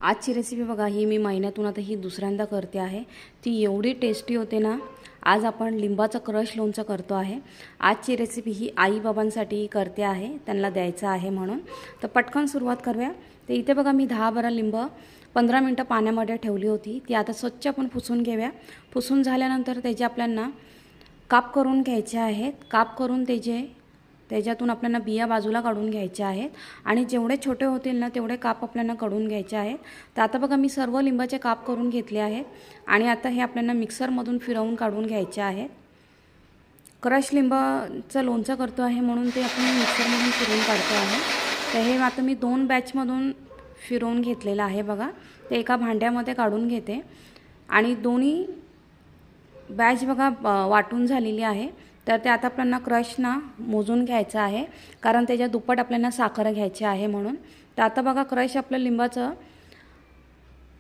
आजची रेसिपी बघा, ही मी महिन्यातून आता ही दुसऱ्यांदा करते आहे। ती एवढी टेस्टी होते ना। आज आपण लिंबाचं क्रश लोणचं करतो आहे। आजची रेसिपी ही आई बाबांसाठी करते आहे, त्यांना द्यायचं आहे म्हणून। तर पटकन सुरुवात करूया। तर इथे बघा, मी 10-12 लिंब 15 मिनिटं पाण्यामध्ये ठेवली होती। ती आता स्वच्छ आपण पुसून घेऊया। पुसून झाल्यानंतर त्याचे आपल्याला काप करून घ्यायचे आहेत। काप करून त्याच्यातून आपल्याला बिया बाजूला काढून घ्यायच्या आहेत आणि जेवढे छोटे होतील ना तेवढे काप आपल्याला काढून घ्यायचे आहेत। तर आता बघा, मी सर्व लिंबाचे काप करून घेतले आहेत आणि आता हे आपल्याला मिक्सरमधून फिरवून काढून घ्यायचे आहेत। क्रश लिंबाचं लोणचं करतो आहे म्हणून ते आपण मिक्सरमधून फिरवून काढतो आहे। तर हे आता मी 2 बॅचमधून फिरवून घेतलेलं आहे बघा। ते एका भांड्यामध्ये काढून घेते आणि दोन्ही बॅच बघा वाटून झालेली आहे। तर ते आता आपल्याला क्रश मोजून घ्यायचं आहे, कारण त्याच्या दुप्पट आपल्याला साखर घ्यायची आहे म्हणून। तर आता बघा, क्रश आपलं लिंबाचं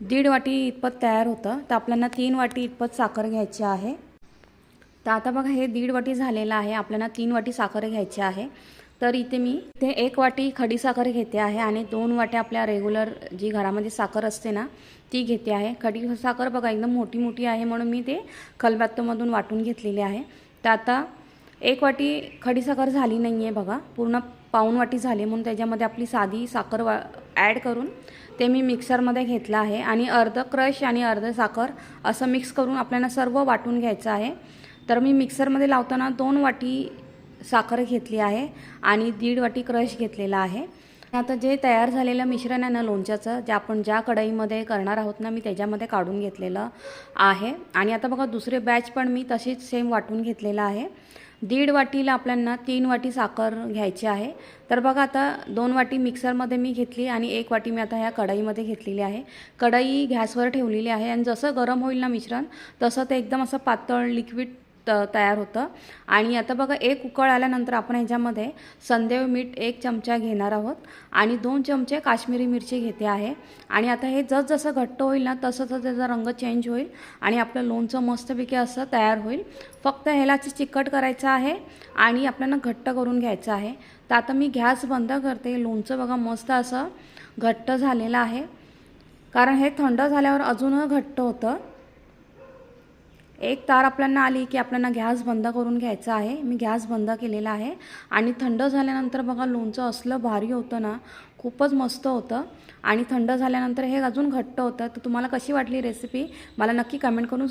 1.5 वाटी इतपत तयार होतं। तर आपल्याला 3 वाटी इतपत साखर घ्यायची आहे। तर आता बघा, हे 1.5 वाटी झालेलं आहे, आपल्याला 3 वाटी साखर घ्यायची आहे। तर इथे मी 1 वाटी खडी साखर घेते आहे आणि 2 वाट्या आपल्या रेग्युलर जी घरामध्ये साखर असते ना ती घेते आहे। खडी साखर बघा एकदम मोठी मोठी आहे म्हणून मी ते खलबत्त्यामधून वाटून घेतलेली आहे। तर आता 1 वाटी खडी साखर झाली नाही आहे बघा, पूर्ण पाऊण वाटी झाली, म्हणून त्याच्यामध्ये आपली साधी साखर ॲड करून ते मी मिक्सरमध्ये घेतलं आहे आणि अर्ध क्रश आणि अर्ध साखर असं मिक्स करून आपल्याला सर्व वाटून घ्यायचं आहे। तर मी मिक्सरमध्ये लावताना 2 वाटी साखर घेतली आहे आणि 1.5 वाटी क्रश घेतलेला आहे। आता जे तयार झालेलं मिश्रण आहे ना लोणच्याचं, जे आपण ज्या कढईमध्ये करणार आहोत ना, मी त्याच्यामध्ये काढून घेतलेलं आहे। आणि आता बघा, दुसरे बॅच पण मी तशीच सेम वाटून घेतलेलं आहे। 1.5 वाटीला आपल्याला 3 वाटी साखर घ्यायची आहे। तर बघा, आता 2 वाटी मिक्सरमध्ये मी घेतली आणि 1 वाटी मी आता ह्या कढईमध्ये घेतलेली आहे। कढई गॅसवर ठेवलेली आहे आणि जसं गरम होईल ना मिश्रण, तसं ते एकदम असं पातळ लिक्विड तयार होतं। आणि आता बघा, 1 उकळ आल्यानंतर आपण ह्याच्यामध्ये संदेव मीठ 1 चमचा घेणार आहोत आणि 2 चमचे काश्मीरी मिरची घेते आहे। आणि आता हे जसं घट्ट होईल ना तसं त्याचा रंग चेंज होईल आणि आपलं लोणचं मस्तपैकी असं तयार होईल। फक्त ह्याला चिकट करायचं आहे आणि आपल्याला घट्ट करून घ्यायचं आहे। तर आता मी गॅस बंद करते। लोणचं बघा मस्त असं घट्ट झालेलं आहे, कारण हे थंड झाल्यावर अजून घट्ट होतं। एक तार आपल्याला आली की आपल्याला गॅस बंद करून घ्यायचा आहे। मी गॅस बंद केलेला आहे आणि थंड झाल्यानंतर बघा, लोणचं असलं भारी होतं ना, खूपच मस्त होतं। आणि थंड झाल्यानंतर हे अजून घट्ट होतं। तर तुम्हाला कशी वाटली रेसिपी मला नक्की कमेंट करून